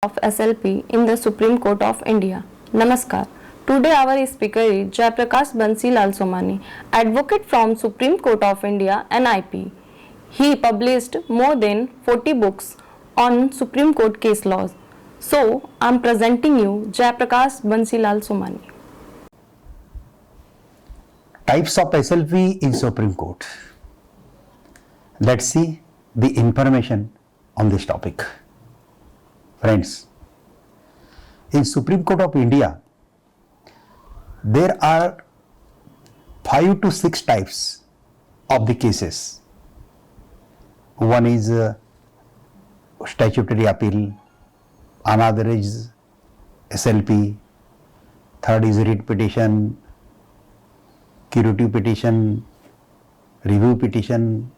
of SLP in the Supreme Court of India. Namaskar. Today our speaker is Jayprakash Somani, advocate from Supreme Court of India NIP. He published more than 40 books on Supreme Court case laws. So, I am presenting you Jayprakash Somani. Types of SLP in Supreme Court. Let's see the information on this topic. Friends, in Supreme Court of India, there are 5 to 6 types of the cases. One is statutory appeal, another is SLP, third is writ petition, curative petition, review petition,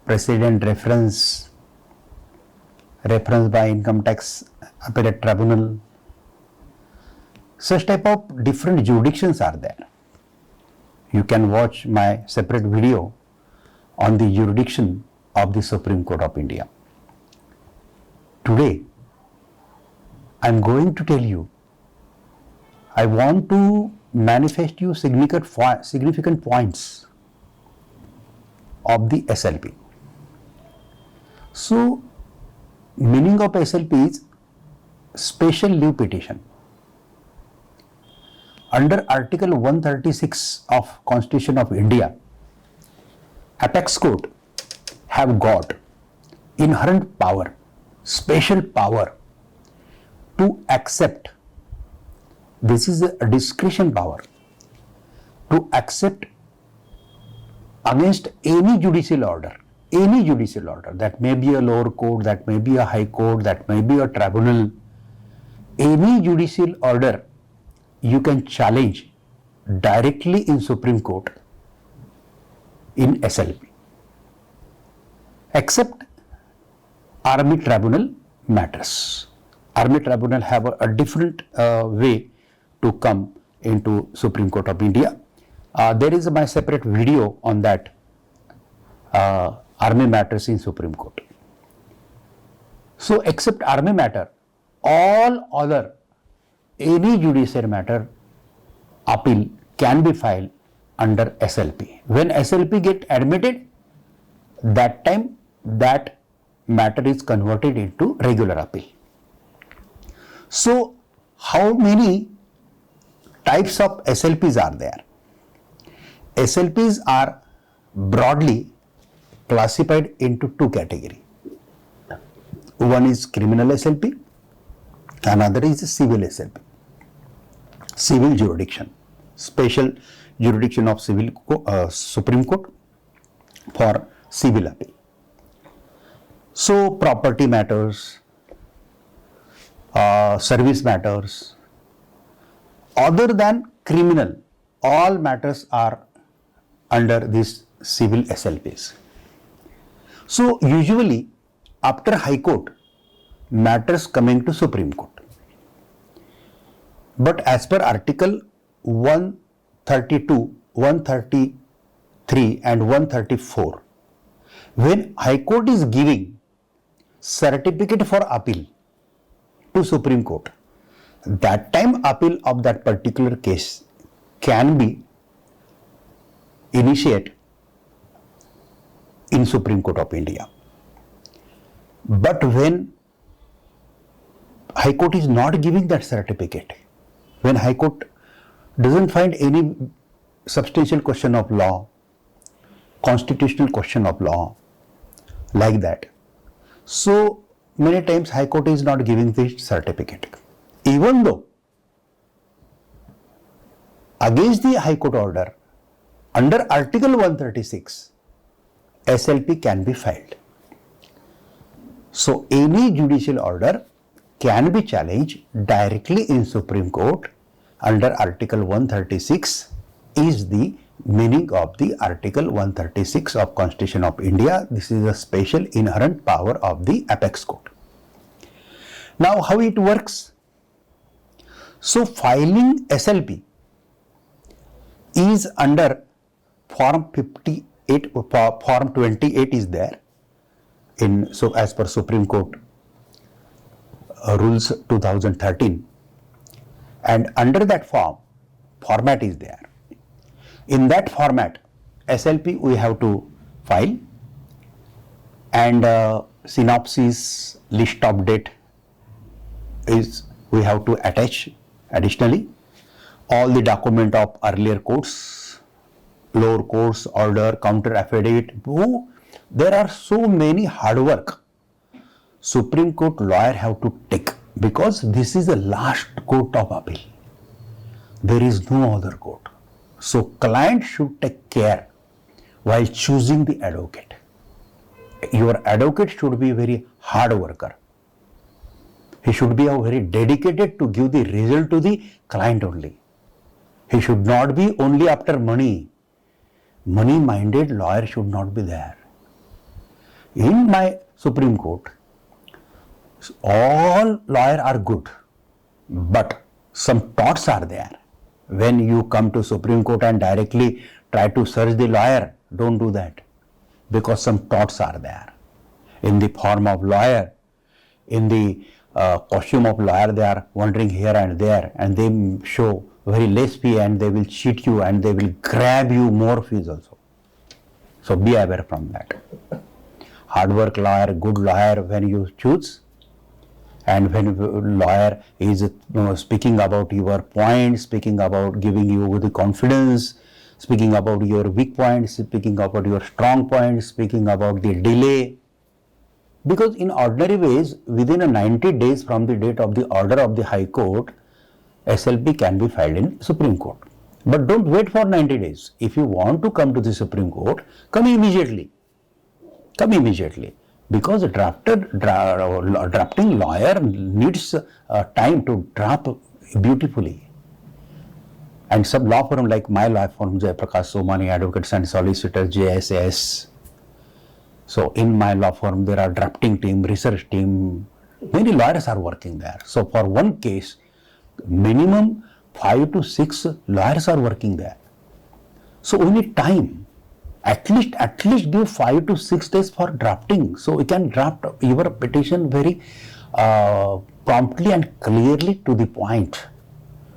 precedent reference by income tax appellate tribunal. Such type of different jurisdictions are there. You can watch my separate video on the jurisdiction of the Supreme Court of India. Today, I am going to tell you, I want to manifest you significant points of the SLP. So, meaning of SLP is special leave petition. Under Article 136 of Constitution of India, Apex Court have got inherent power, special power to accept. This is a discretion power to accept against any judicial order, that may be a lower court, that may be a high court, that may be a tribunal, any judicial order you can challenge directly in Supreme Court in SLP, except army tribunal matters. Army tribunal have a different way to come into Supreme Court of India. There is my separate video on that army matters in Supreme Court. So, except army matter, all other any judicial matter appeal can be filed under SLP. When SLP get admitted, that time that matter is converted into regular appeal. So, how many types of SLPs are there? SLPs are broadly classified into 2 categories. One is criminal SLP, another is civil SLP. Civil jurisdiction, special jurisdiction of Supreme Court for civil appeal. So, property matters, service matters, other than criminal, all matters are under this civil SLPs. So, usually after High Court, matters coming to Supreme Court. But as per Article 132, 133 and 134, when High Court is giving certificate for appeal to Supreme Court, that time appeal of that particular case can be initiated in Supreme Court of India. But when High Court is not giving that certificate, when High Court doesn't find any substantial question of law, constitutional question of law, like that, so many times High Court is not giving the certificate. Even though against the High Court order, under Article 136, SLP can be filed. So, any judicial order can be challenged directly in Supreme Court under Article 136 is the meaning of the Article 136 of Constitution of India. This is a special inherent power of the Apex Court. Now, how it works? So, filing SLP is under Form 58, Form 28 is there in, so as per Supreme Court rules 2013, and under that format is there. In that format, SLP we have to file, and synopsis, list of date is we have to attach additionally. All the document of earlier courts, lower courts, order, counter affidavit. There are so many hard work Supreme Court lawyer have to take, because this is the last court of appeal. There is no other court. So client should take care while choosing the advocate. Your advocate should be a very hard worker. He should be very dedicated to give the result to the client only. He should not be only after money. Money-minded lawyer should not be there. In my Supreme Court, all lawyers are good, but some thoughts are there. When you come to Supreme Court and directly try to search the lawyer, don't do that, because some thoughts are there. In the form of lawyer, in the costume of lawyer, they are wandering here and there, and they show very less fee, and they will cheat you, and they will grab you more fees also. So be aware from that. Hard work lawyer, good lawyer when you choose, and when lawyer is speaking about your points, speaking about giving you the confidence, speaking about your weak points, speaking about your strong points, speaking about the delay. Because in ordinary ways, within a 90 days from the date of the order of the High Court, SLP can be filed in Supreme Court. But don't wait for 90 days. If you want to come to the Supreme Court, come immediately. Come immediately. Because a drafting lawyer needs time to draft beautifully. And some law firm like my law firm, Jayprakash Somani, Advocates and Solicitors, JSAS. So in my law firm, there are drafting team, research team, many lawyers are working there. So for one case, minimum 5 to 6 lawyers are working there. So we need time. At least give 5 to 6 days for drafting. So we can draft your petition very promptly and clearly to the point.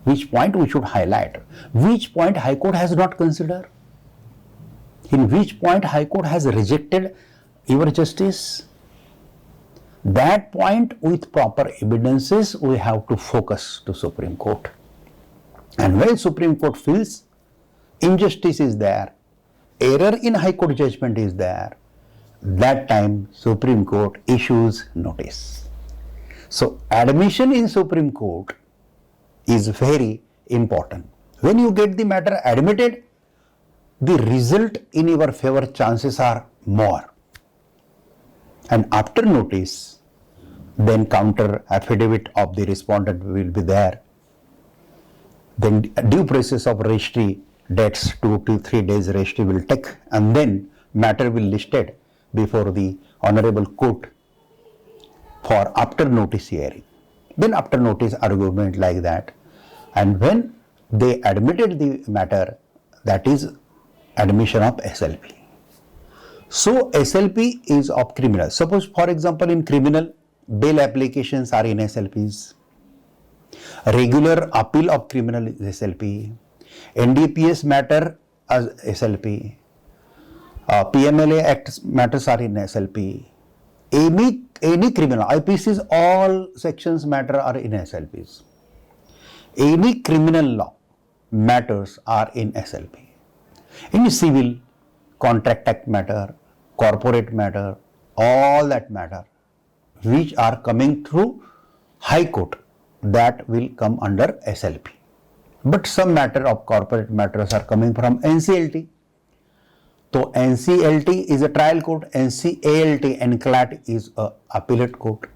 Which point we should highlight? Which point High Court has not considered? In which point High Court has rejected your justice? That point with proper evidences we have to focus to Supreme Court. And when Supreme Court feels injustice is there, error in High Court judgment is there, that time Supreme Court issues notice. So admission in Supreme Court is very important. When you get the matter admitted, the result in your favor chances are more. And after notice, then counter affidavit of the respondent will be there. Then due process of registry, dates 2 to 3 days registry will take, and then matter will listed before the Honorable Court for after notice hearing. Then after notice argument like that, and when they admitted the matter, that is admission of SLP. So SLP is of criminal. Suppose for example in criminal, bail applications are in SLPs. Regular appeal of criminal is SLP. NDPS matter as SLP. PMLA Act matters are in SLP. Any criminal, IPC's all sections matter are in SLPs. Any criminal law matters are in SLP. Any civil, contract act matter, corporate matter, all that matter which are coming through High Court, that will come under SLP. But some matter of corporate matters are coming from NCLT. So NCLT is a trial court, NCALT, NCLAT is a appellate court,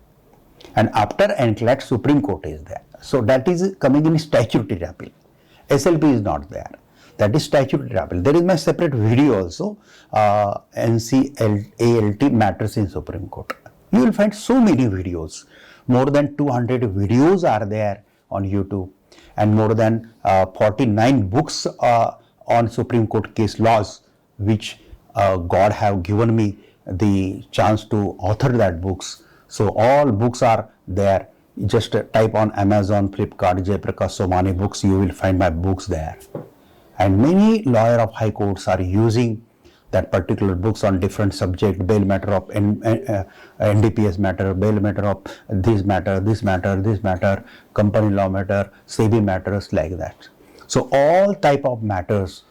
and after NCLAT Supreme Court is there. So that is coming in statutory appeal. SLP is not there. That is statutory appeal. There is my separate video also, NCALT matters in Supreme Court. You will find so many videos. More than 200 videos are there on YouTube, and more than 49 books on Supreme Court case laws, which God have given me the chance to author that books. So all books are there Just type on Amazon, Flipkart, Jayprakash Somani books, you will find my books there. And many lawyer of high courts are using that particular books on different subject, bail matter of NDPS matter, bail matter of this matter, company law matter, SEBI matters, like that. So all type of matters,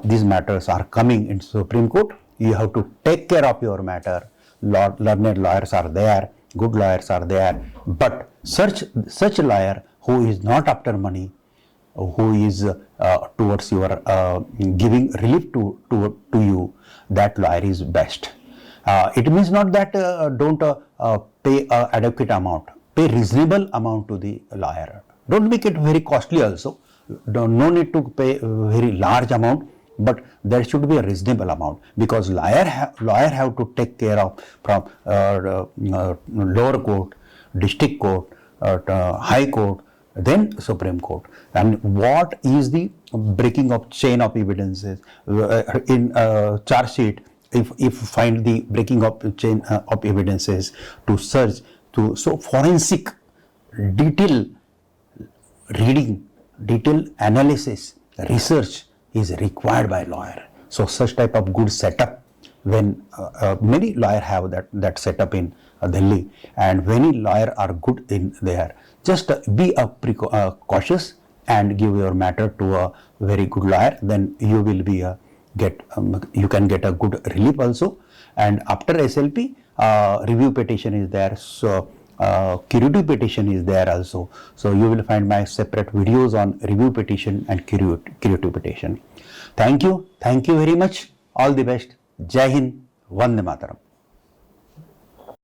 these matters are coming into Supreme Court. You have to take care of your matter. Learned lawyers are there, good lawyers are there, but such lawyer who is not after money, who is towards your giving relief to you, that lawyer is best. It means not that don't pay adequate amount, pay reasonable amount to the lawyer. Don't make it very costly also. No need to pay very large amount, but there should be a reasonable amount, because lawyer have to take care of from lower court, district court, high court, then Supreme Court. And what is the breaking of chain of evidences in charge sheet? If find the breaking of chain of evidences, to search, to so forensic detail reading, detail analysis, research is required by lawyer. So such type of good setup, when many lawyer have that setup in Delhi, and many lawyer are good in there. Just be cautious and give your matter to a very good lawyer, then you will be you can get a good relief also. And after SLP, review petition is there, so curative petition is there also. So you will find my separate videos on review petition and curative petition. Thank you very much. All the best. Jai Hind. Vande Mataram.